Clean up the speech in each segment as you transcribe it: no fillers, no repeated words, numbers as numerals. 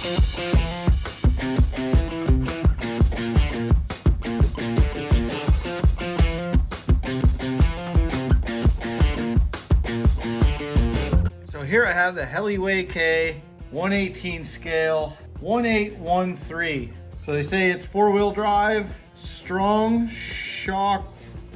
So here I have the HeliwayK 118 scale 1813. So they say it's 4-wheel drive, strong shock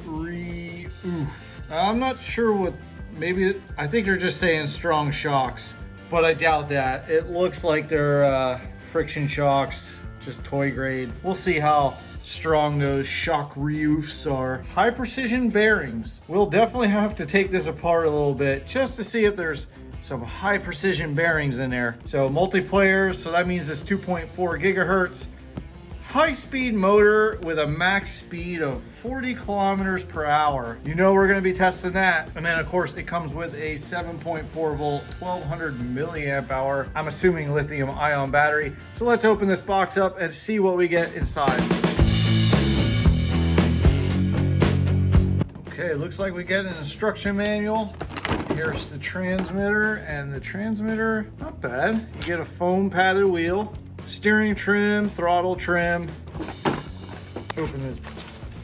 oof. I'm not sure what, maybe, I think they're just saying strong shocks, but I doubt that. It looks like they're friction shocks, just toy grade. We'll see how strong those shock reefs are. High precision bearings. We'll definitely have to take this apart a little bit just to see if there's some high precision bearings in there. So multiplayer, so that means it's 2.4 gigahertz. High speed motor with a max speed of 40 kilometers per hour. You know we're gonna be testing that. And then of course it comes with a 7.4 volt, 1200 milliamp hour, I'm assuming lithium ion battery. So let's open this box up and see what we get inside. Okay, looks like we get an instruction manual. Here's the transmitter, and the transmitter, not bad. You get a foam padded wheel, steering trim, throttle trim. Open this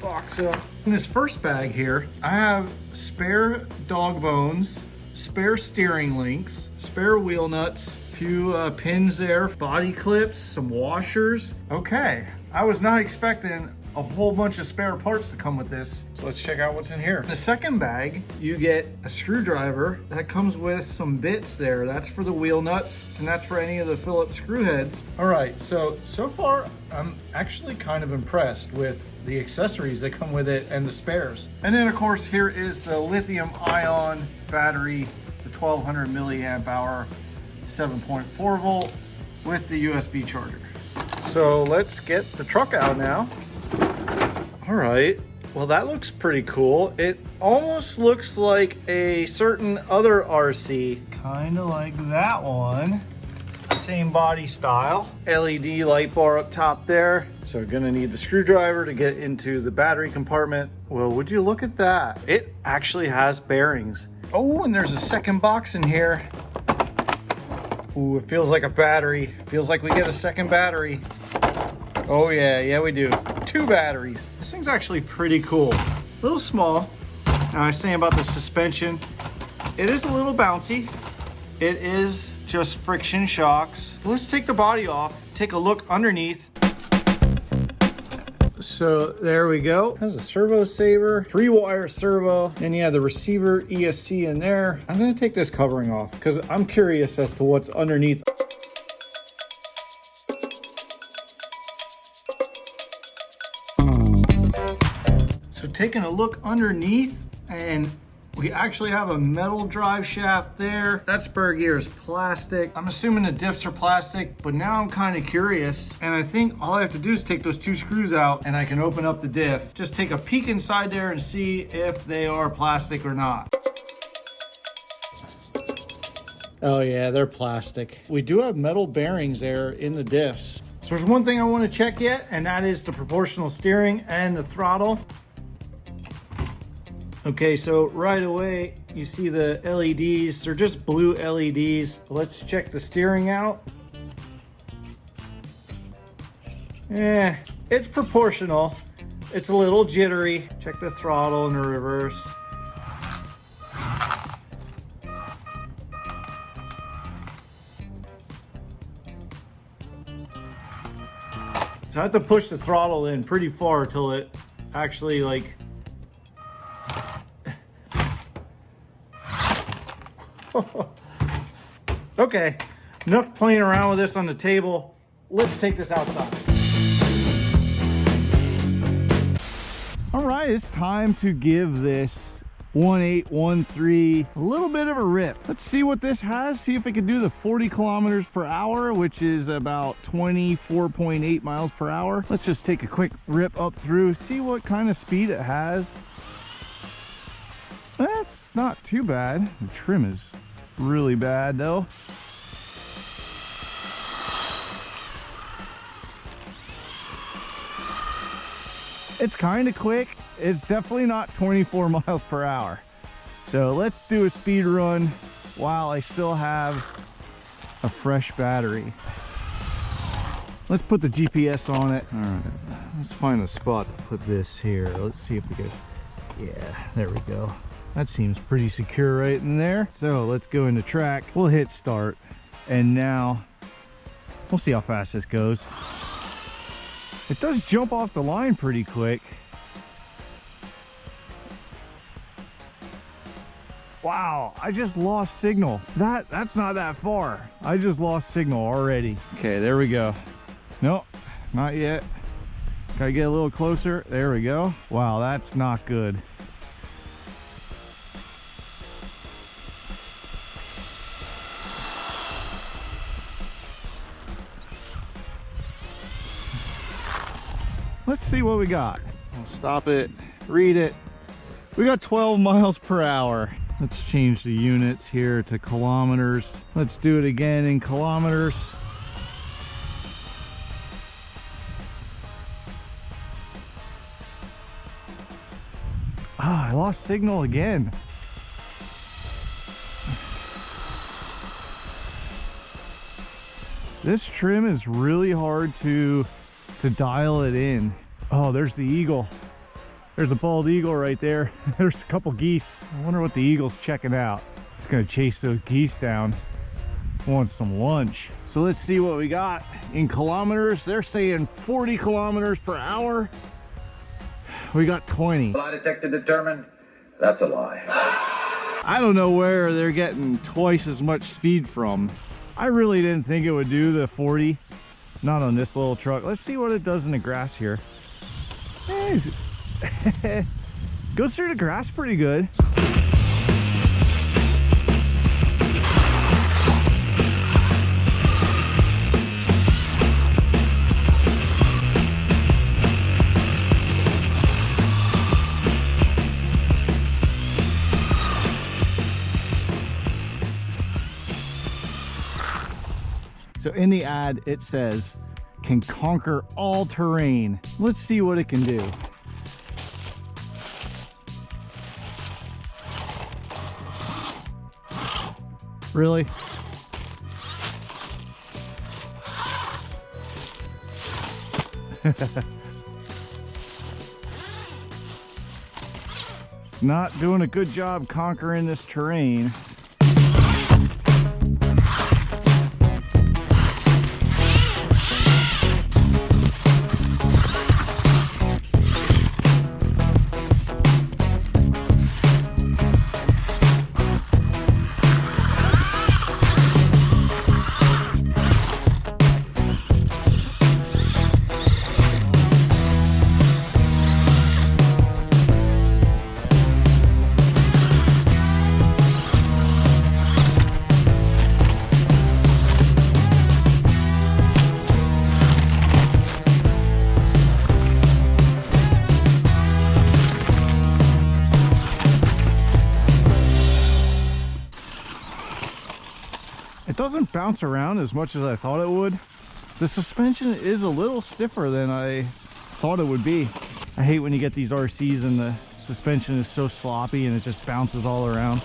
box up. In this first bag here, I have spare dog bones, spare steering links, spare wheel nuts, a few pins there, body clips, some washers. Okay, I was not expecting a whole bunch of spare parts to come with this. So let's check out what's in here. In the second bag, you get a screwdriver that comes with some bits there. That's for the wheel nuts, and that's for any of the Phillips screw heads. All right, so far, I'm actually kind of impressed with the accessories that come with it and the spares. And then of course, here is the lithium ion battery, the 1200 milliamp hour, 7.4 volt with the USB charger. So let's get the truck out now. All right, well that looks pretty cool. It almost looks like a certain other RC, kind of like that one. Same body style, LED light bar up top there. So we're gonna need the screwdriver to get into the battery compartment. Well, would you look at that? It actually has bearings. Oh, and there's a second box in here. Ooh, it feels like a battery. Feels like we get a second battery. Oh yeah, we do. 2 batteries. This thing's actually pretty cool. A little small. Now I was saying about the suspension, it is a little bouncy. It is just friction shocks. Let's take the body off, take a look underneath. So there we go. It has a servo saver, 3-wire servo, and you have the receiver ESC in there. I'm gonna take this covering off because I'm curious as to what's underneath. So taking a look underneath, and we actually have a metal drive shaft there. That spur gear is plastic. I'm assuming the diffs are plastic, but now I'm kind of curious. And I think all I have to do is take those 2 screws out and I can open up the diff. Just take a peek inside there and see if they are plastic or not. Oh yeah, they're plastic. We do have metal bearings there in the diffs. So there's one thing I want to check yet, and that is the proportional steering and the throttle. Okay, so right away, you see the LEDs. They're just blue LEDs. Let's check the steering out. Yeah, it's proportional. It's a little jittery. Check the throttle in the reverse. So I have to push the throttle in pretty far till it actually like, okay, enough playing around with this on the table. Let's take this outside. All right, it's time to give this 1813 a little bit of a rip. Let's see what this has, see if it can do the 40 kilometers per hour, which is about 24.8 miles per hour. Let's just take a quick rip up through, see what kind of speed it has. That's not too bad. The trim is really bad though. It's kind of quick. It's definitely not 24 miles per hour. So let's do a speed run while I still have a fresh battery. Let's put the GPS on it. All right, let's find a spot to put this here. Let's see if we can, yeah, there we go. That seems pretty secure right in there. So let's go into track. We'll hit start. And now we'll see how fast this goes. It does jump off the line pretty quick. Wow, I just lost signal. That's not that far. I just lost signal already. Okay, there we go. Nope, not yet. Gotta get a little closer. There we go. Wow, that's not good. Let's see what we got. I'll stop it, read it. We got 12 miles per hour. Let's change the units here to kilometers. Let's do it again in kilometers. Ah, I lost signal again. This trim is really hard to dial it in. Oh, there's the eagle. There's a bald eagle right there. There's a couple geese. I wonder what the eagle's checking out. It's gonna chase those geese down. Want some lunch. So let's see what we got in kilometers. They're saying 40 kilometers per hour. We got 20. Lie detector determined that's a lie. I don't know where they're getting twice as much speed from. I really didn't think it would do the 40. Not on this little truck. Let's see what it does in the grass here. Goes through the grass pretty good. So in the ad, it says, can conquer all terrain. Let's see what it can do. Really? It's not doing a good job conquering this terrain. It doesn't bounce around as much as I thought it would. The suspension is a little stiffer than I thought it would be. I hate when you get these RCs and the suspension is so sloppy and it just bounces all around.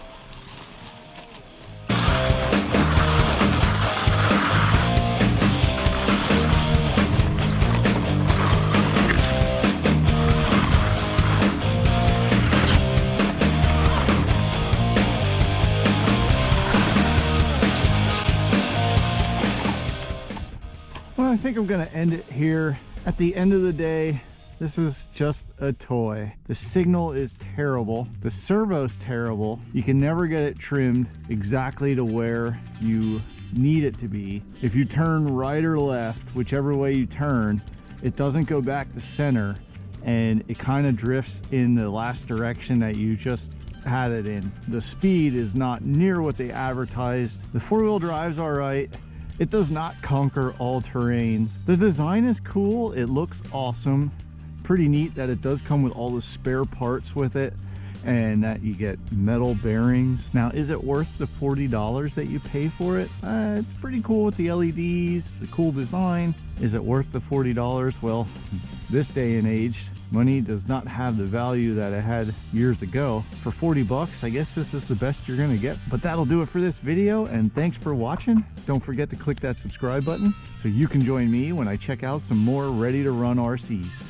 Well, I think I'm gonna end it here. At the end of the day, this is just a toy. The signal is terrible. The servo's terrible. You can never get it trimmed exactly to where you need it to be. If you turn right or left, whichever way you turn, it doesn't go back to center and it kind of drifts in the last direction that you just had it in. The speed is not near what they advertised. The four-wheel drive's all right. It does not conquer all terrains. The design is cool. It looks awesome. Pretty neat that it does come with all the spare parts with it and that you get metal bearings. Now, is it worth the $40 that you pay for it? It's pretty cool with the LEDs, the cool design. Is it worth the $40? Well, this day and age, money does not have the value that it had years ago. For 40 bucks, I guess this is the best you're gonna get. But that'll do it for this video, and thanks for watching. Don't forget to click that subscribe button so you can join me when I check out some more ready to run RCs.